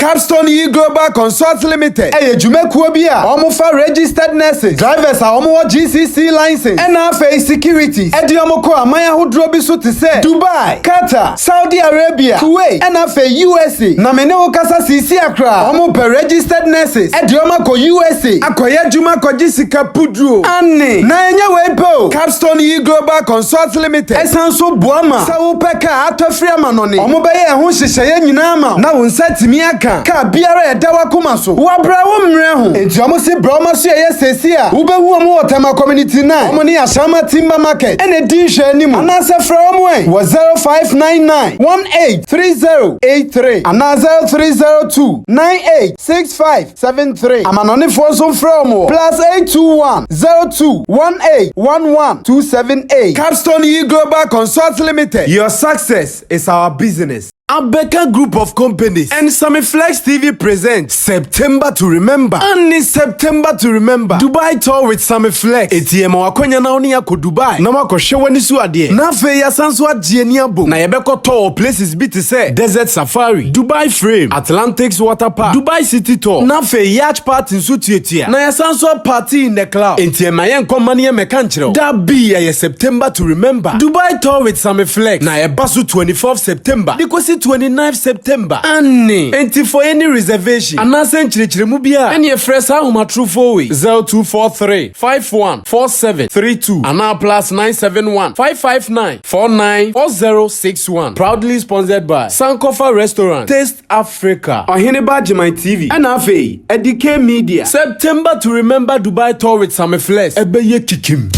Capstone E Global Consult Limited. Eye dwumakuo bi a omo fa registered nurses, drivers a omo wo GCC license, and afa securities. E di omo ko aman ahodro bi so te se Dubai, Qatar, Saudi Arabia, Kuwait, and afa USA. Na me ne wo kasa sisi akra. Omo per registered nurses. E di omo ko USA. Akoya dwuma ko gisika pudro. Ani na enye we po. Capstone E Global Consult Limited. Esanso boama. Sa wo peka atofri amanone. Omo beye ho hyehyeye nyina ma. Na wo nsatimi aka. Ka biara e dawa koma so. Wo bra wo mre ho. Enti omo se bra omo so ye sesi a. Wo behu omo Otama community 9. Omo ni Ashama Timber Market. Ene di hwe animu. Anase fra omo en. Wo 0599 183083. Ana 0302 986573. Amanone fo so fra omo. +821 02 1811278. Capstone E Global Consult Limited. Your success is our business. Abeka Group of Companies and Sammy Flex TV presents September to Remember. And in September to Remember, Dubai tour with Sammy Flex. ATM wakonya na oni yako Dubai. Na wako shewe nisu adie. Na fe ya sansu adie ni abo. Na yebeko tour places biti se Desert Safari, Dubai Frame, Atlantics Water Park, Dubai City Tour. Na fe yacht party nsu tuetia. Na ya sansu party in the cloud. ATM ayen komani ya mekanchiro. Da be ya September to Remember. Dubai tour with Sammy Flex. Na yebasu 24th September. Dikosi 29th September. Annie. And for any reservation, anase nchirichirimu bia. Any fresa huma true for we. 0243 514732. Ana plus 971 559 494061. Proudly sponsored by Sankofa Restaurant, Taste Africa, Ohineba Jimai TV, and Afe, Edike Media. September to Remember Dubai tour with Sammy Flex. Ebeye kikim.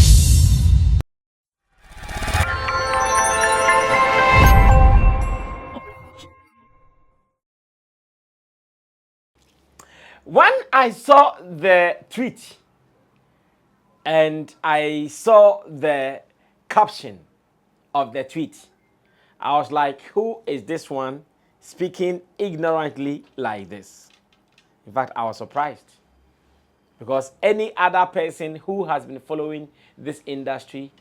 When I saw the tweet and I saw the caption of the tweet, I was like, who is this one speaking ignorantly like this? In fact, I was surprised because any other person who has been following this industry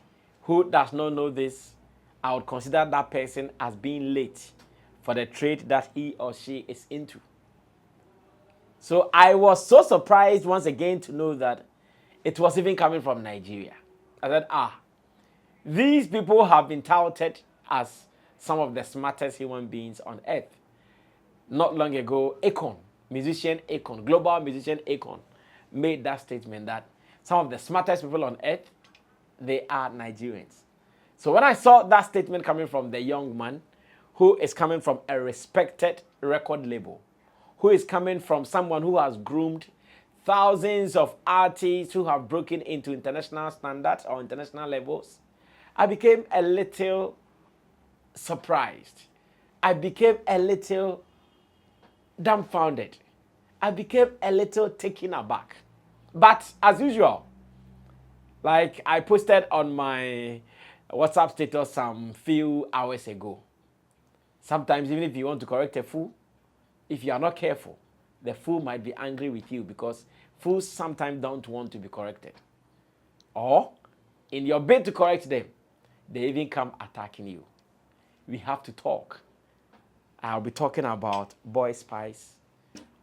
who does not know this, I would consider that person as being late for the trade that he or she is into. So I was so surprised once again to know that it was even coming from Nigeria. I said, these people have been touted as some of the smartest human beings on earth. Not long ago, Akon, musician Akon, global musician Akon, made that statement that some of the smartest people on earth, they are Nigerians. So when I saw that statement coming from the young man who is coming from a respected record label, who is coming from someone who has groomed thousands of artists who have broken into international standards or international levels, I became a little surprised. I became a little dumbfounded. I became a little taken aback. But as usual, like I posted on my WhatsApp status some few hours ago, sometimes even if you want to correct a fool, if you are not careful, the fool might be angry with you because fools sometimes don't want to be corrected. Or, in your bid to correct them, they even come attacking you. We have to talk. I'll be talking about Boyspice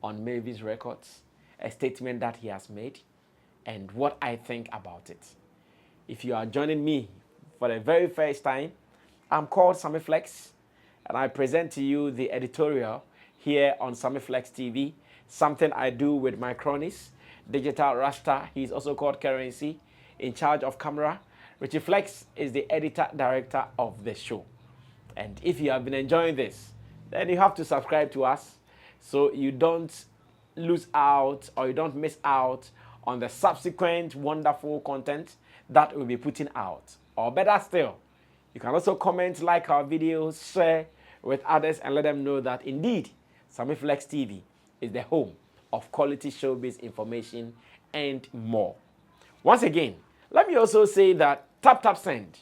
on Mavis Records, a statement that he has made, and what I think about it. If you are joining me for the very first time, I'm called Sammy Flex, and I present to you the editorial here on Sammy Flex TV, something I do with my cronies, Digital Rasta, he's also called Currency, in charge of camera. Richie Flex is the editor-director of the show. And if you have been enjoying this, then you have to subscribe to us so you don't lose out or you don't miss out on the subsequent wonderful content that we'll be putting out. Or better still, you can also comment, like our videos, share with others, and let them know that indeed, Sammy Flex TV is the home of quality showbiz information and more. Once again, let me also say that Send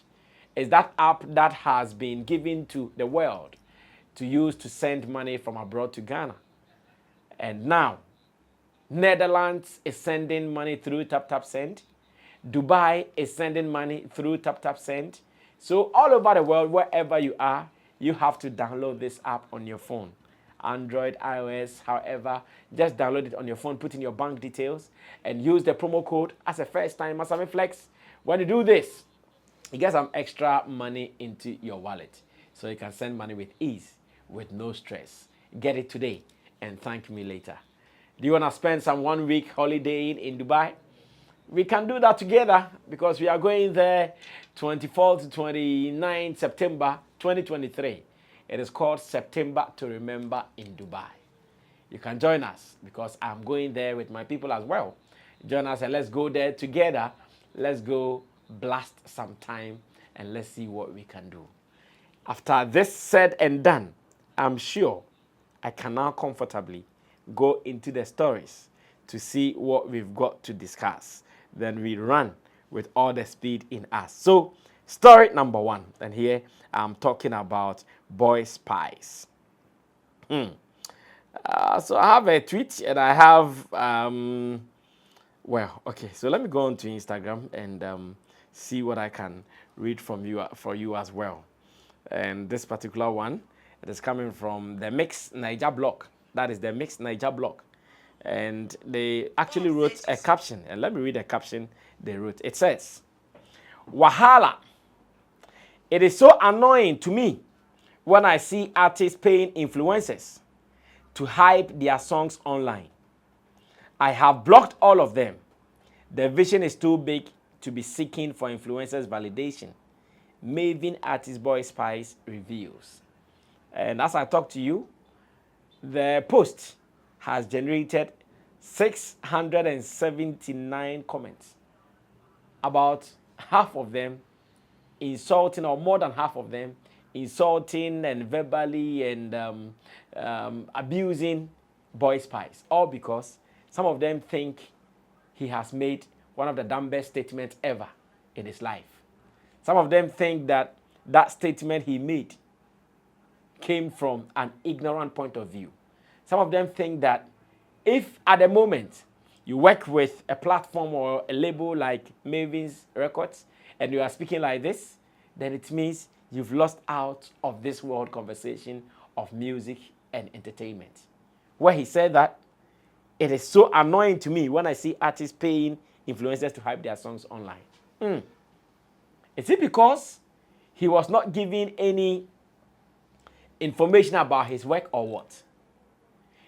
is that app that has been given to the world to use to send money from abroad to Ghana. And now, Netherlands is sending money through Send. Dubai is sending money through Send. So all over the world, wherever you are, you have to download this app on your phone. Android, iOS, however, just download it on your phone, put in your bank details, and use the promo code as a first time Sammy Flex. When you do this, you get some extra money into your wallet, so you can send money with ease, with no stress. Get it today and thank me later. Do you want to spend some 1 week holiday in Dubai? We can do that together because we are going there 24th to 29th September 2023. It is called September to Remember in Dubai. You can join us because I'm going there with my people as well. Join us and let's go there together. Let's go blast some time and let's see what we can do. After this said and done, I'm sure I can now comfortably go into the stories to see what we've got to discuss. Then we run with all the speed in us. So, story number 1, and here I'm talking about Boyspice. So I have a tweet and I have, well, okay, so let me go on to Instagram and see what I can read from you for you as well. And this particular one, it is coming from the Mix Niger blog. That is the Mix Niger blog. And they actually wrote a caption. And let me read the caption they wrote. It says, Wahala. It is so annoying to me when I see artists paying influencers to hype their songs online. I have blocked all of them. The vision is too big to be seeking for influencers' validation. Maven artist Boyspice reveals. And as I talk to you, the post has generated 679 comments. About half of them insulting, or more than half of them insulting and verbally and abusing Boyspice. All because some of them think he has made one of the dumbest statements ever in his life. Some of them think that that statement he made came from an ignorant point of view. Some of them think that if at the moment you work with a platform or a label like Maven's Records and you are speaking like this, then it means you've lost out of this world conversation of music and entertainment. Where he said that, it is so annoying to me when I see artists paying influencers to hype their songs online. Is it because he was not giving any information about his work or what?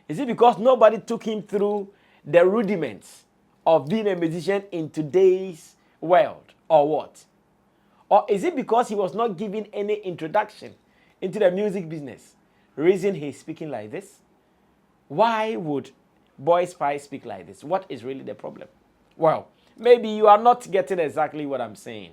Is it because nobody took him through the rudiments of being a musician in today's world or what? Or is it because he was not given any introduction into the music business? Reason he's speaking like this? Why would Boyspice speak like this? What is really the problem? Well, maybe you are not getting exactly what I'm saying.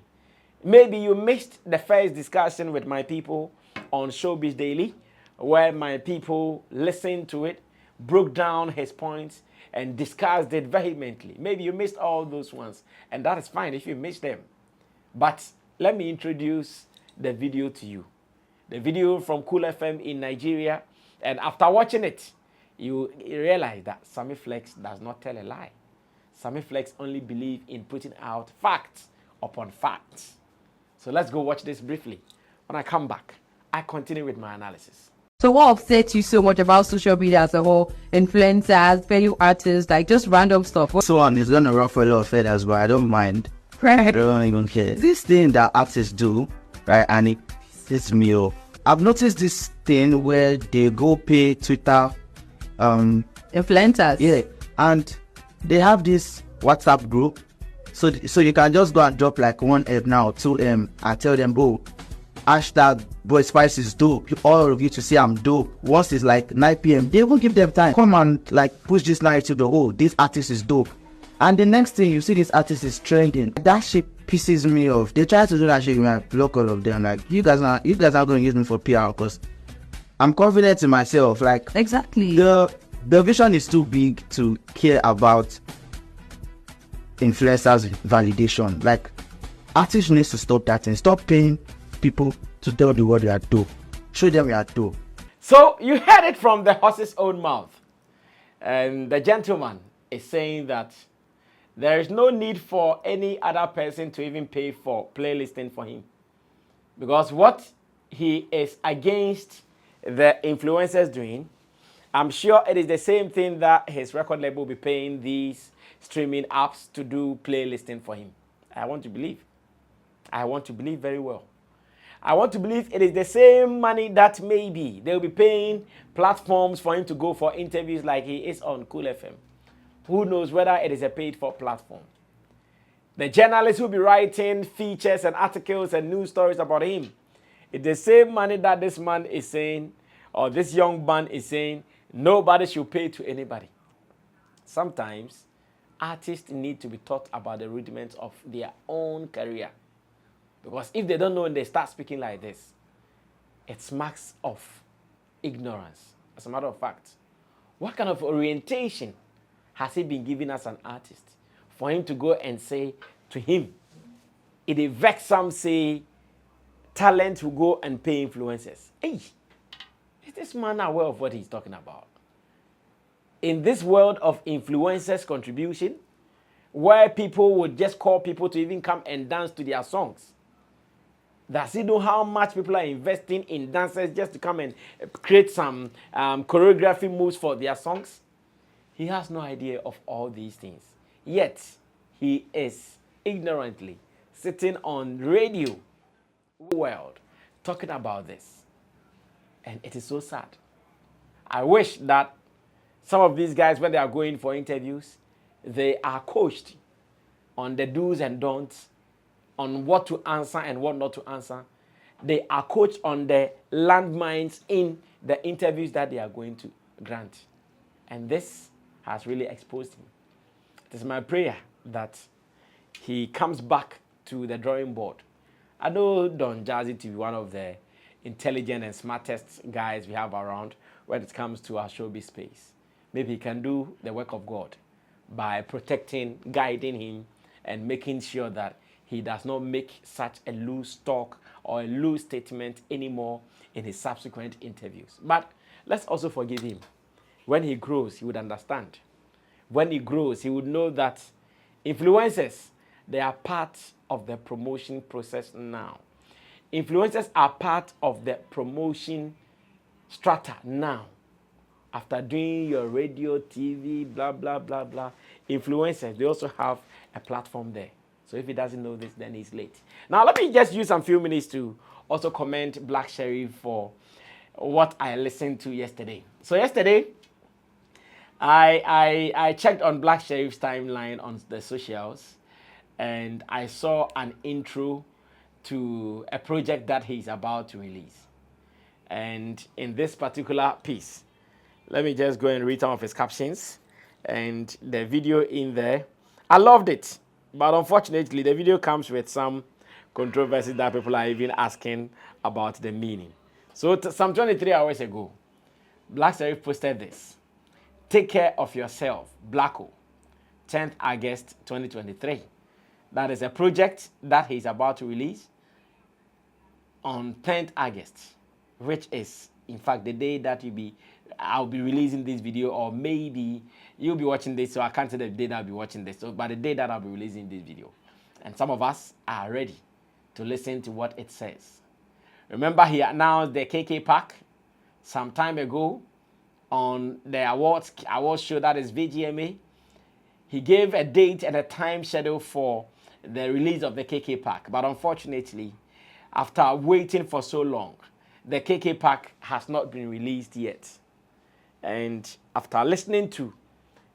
Maybe you missed the first discussion with my people on Showbiz Daily, where my people listened to it, broke down his points, and discussed it vehemently. Maybe you missed all those ones, and that is fine if you missed them. But let me introduce the video to you. The video from Cool FM in Nigeria, and after watching it, you realize that Sammy Flex does not tell a lie. Sammy Flex only believes in putting out facts upon facts. So let's go watch this briefly. When I come back, I continue with my analysis. So what upsets you so much about social media as a whole? Influencers, value artists, like just random stuff. So on, it's gonna ruffle a lot of feathers, but I don't mind. I don't even care. This thing that artists do, right, and it pisses me off. I've noticed this thing where they go pay Twitter, Influencers. yeah, and they have this WhatsApp group. So you can just go and drop like 1M now, 2M, and tell them, oh, hashtag Boyspice is dope. All of you to see I'm dope. Once it's like 9 p.m., they won't give them time. Come and like push this narrative, oh, this artist is dope. And the next thing you see, this artist is trending. That shit pisses me off. They try to do that shit, I block all of them. Like, you guys are going to use me for PR because I'm confident in myself. Like, Exactly. the vision is too big to care about influencers validation. Like, artists needs to stop that and stop paying people to tell the world you are dope. Show them you are dope. So you heard it from the horse's own mouth. And the gentleman is saying that there is no need for any other person to even pay for playlisting for him. Because what he is against the influencers doing I'm sure it is the same thing that his record label will be paying these streaming apps to do playlisting for him. I want to believe. I want to believe very well. I want to believe it is the same money that maybe they'll be paying platforms for him to go for interviews like he is on Cool FM. Who knows whether it is a paid-for platform. The journalists will be writing features and articles and news stories about him. It's the same money that this man is saying, or this young man is saying, nobody should pay to anybody. Sometimes, artists need to be taught about the rudiments of their own career. Because if they don't know and they start speaking like this, it's marks of ignorance. As a matter of fact, what kind of orientation has he been given as an artist for him to go and say to him, it vex some say, talent will go and pay influencers. Hey, is this man aware of what he's talking about? In this world of influencers contribution, where people would just call people to even come and dance to their songs, does he know how much people are investing in dancers just to come and create some choreography moves for their songs? He has no idea of all these things. Yet, he is ignorantly sitting on radio world talking about this. And it is so sad. I wish that some of these guys, when they are going for interviews, they are coached on the do's and don'ts, on what to answer and what not to answer. They are coached on the landmines in the interviews that they are going to grant. And this has really exposed him. It is my prayer that he comes back to the drawing board. I know Don Jazzy to be one of the intelligent and smartest guys we have around when it comes to our showbiz space. Maybe he can do the work of God by protecting, guiding him, and making sure that he does not make such a loose talk or a loose statement anymore in his subsequent interviews. But let's also forgive him. When he grows, he would understand. When he grows, he would know that influencers, they are part of the promotion process now. Influencers are part of the promotion strata now. After doing your radio, TV, blah, blah, blah, blah, influencers, they also have a platform there. So if he doesn't know this, then he's late. Now, let me just use some few minutes to also comment Black Sherif for what I listened to yesterday. So yesterday, I checked on Black Sherif's timeline on the socials, and I saw an intro to a project that he's about to release. And in this particular piece, let me just go and read some of his captions and the video in there. I loved it, but unfortunately, the video comes with some controversies that people are even asking about the meaning. So some 23 hours ago, Black Sherif posted this. Take care of yourself, Blacko, 10th August 2023. That is a project that he's about to release on 10th August, which is, in fact, the day that I'll be releasing this video, or maybe you'll be watching this, so I can't say the day that I'll be watching this, but the day that I'll be releasing this video. And some of us are ready to listen to what it says. Remember, he announced the KK Pack some time ago on the awards show, that is VGMA. He gave a date and a time schedule for the release of the KK Pack. But unfortunately, after waiting for so long, the KK Pack has not been released yet. And after listening to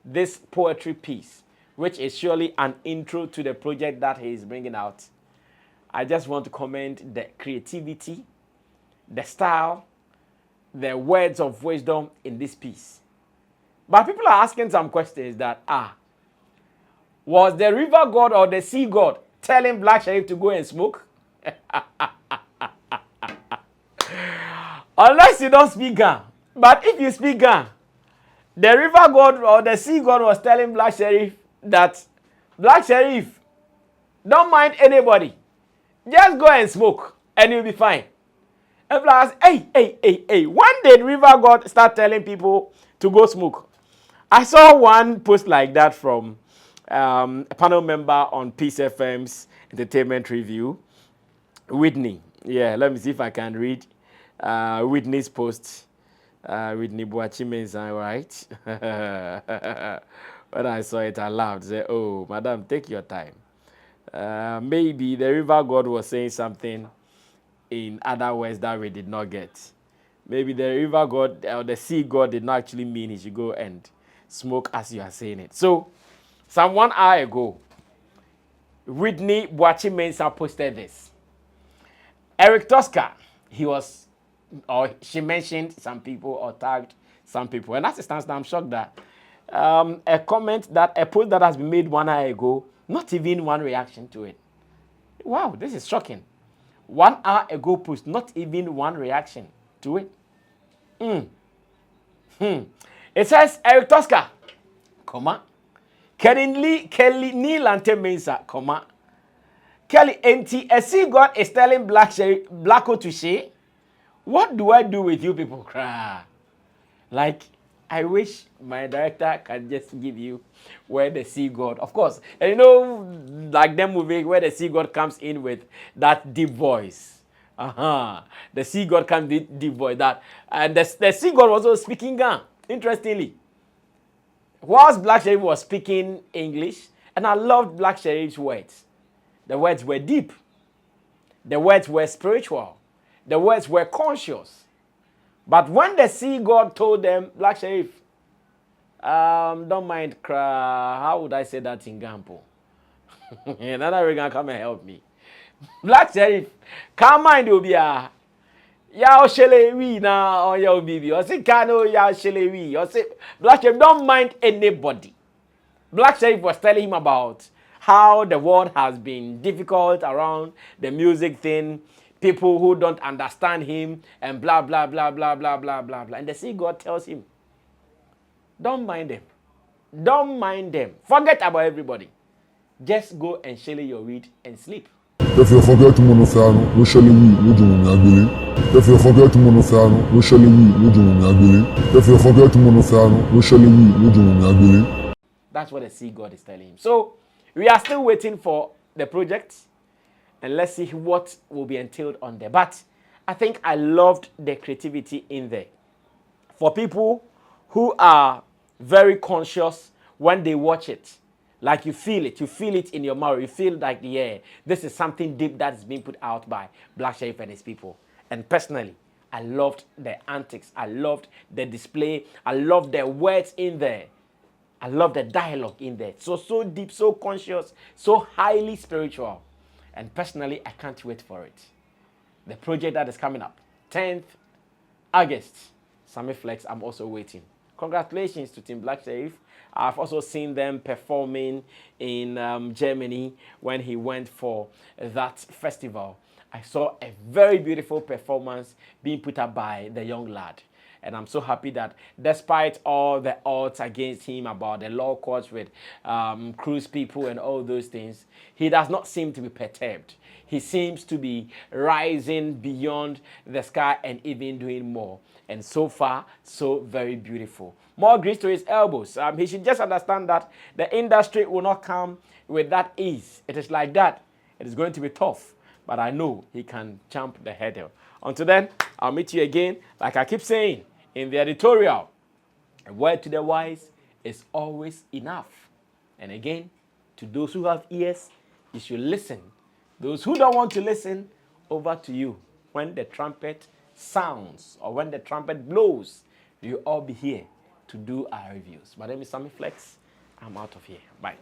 this poetry piece, which is surely an intro to the project that he is bringing out, I just want to comment the creativity, the style, the words of wisdom in this piece. But people are asking some questions that, was the river god or the sea god telling Black Sherif to go and smoke? Unless you don't speak Ga. But if you speak Ga, the river god or the sea god was telling Black Sherif that, Black Sherif, don't mind anybody. Just go and smoke and you'll be fine. And Black asked, hey, when did river god start telling people to go smoke? I saw one post like that from a panel member on Peace FM's entertainment review, Whitney. Yeah, let me see if I can read Whitney's post with Nibuachi Mensah, right? When I saw it, I laughed. Said, "Oh, madam, take your time." Maybe the river god was saying something in other words that we did not get. Maybe the river god or the sea god did not actually mean he should go and smoke as you are saying it. So, some 1 hour ago, Whitney Boachi Mensah posted this. Eric Tosca, she mentioned some people or tagged some people. And as it stands now, I'm shocked that a post that has been made 1 hour ago, not even one reaction to it. Wow, this is shocking. 1 hour ago post, not even one reaction to it. It says Eric Tosca, comma. Kelly Neilante Mensah, comma. Kelly Enti, a sea god is telling Blacko to say, what do I do with you people? Cry. Like, I wish my director can just give you where the sea god, of course, and you know, like them movie where the sea god comes in with that deep voice. The sea god comes with deep voice. And the sea god was also speaking Ghana, interestingly. Whilst Black Sherif was speaking English, and I loved Black Sherif's words. The words were deep. The words were spiritual. The words were conscious. But when the sea god told them, Black Sherif, don't mind, how would I say that in Gampo? Another way gonna come and help me. Black Sherif, can't mind Obia. Yao shelewi na or yao bibi. Or say kano yao shelewi. Or say Black Sherif, don't mind anybody. Black Sherif was telling him about how the world has been difficult around the music thing, people who don't understand him, and blah, blah, blah, blah, blah, blah, blah, blah. And the sea god tells him, don't mind them. Don't mind them. Forget about everybody. Just go and shell your weed and sleep. If you forget Monofano, no shelly we do Naguli. If you forget Monofano, no shelly we do Naguli. If you forget Monofano, no shelly we do Naguli. That's what the sea god is telling him. So, we are still waiting for the project, and let's see what will be entailed on there. But I think I loved the creativity in there. For people who are very conscious when they watch it, like you feel it in your mouth, you feel like, yeah, this is something deep that is being put out by Black Sherif and his people. And personally, I loved the antics, I loved the display, I loved the words in there. I love the dialogue in there. So deep, so conscious, so highly spiritual. And personally, I can't wait for it. The project that is coming up, 10th August, Sammy Flex, I'm also waiting. Congratulations to Team Black Sherif. I've also seen them performing in Germany when he went for that festival. I saw a very beautiful performance being put up by the young lad. And I'm so happy that despite all the odds against him about the law courts with cruise people and all those things, he does not seem to be perturbed. He seems to be rising beyond the sky and even doing more. And so far, so very beautiful. More grease to his elbows. He should just understand that the industry will not come with that ease. It is like that. It is going to be tough. But I know he can jump the hurdle. Until then, I'll meet you again. Like I keep saying in the editorial, a word to the wise is always enough. And again, to those who have ears, you should listen. Those who don't want to listen, over to you. When the trumpet sounds or when the trumpet blows, you'll all be here to do our reviews. My name is Sammy Flex. I'm out of here. Bye.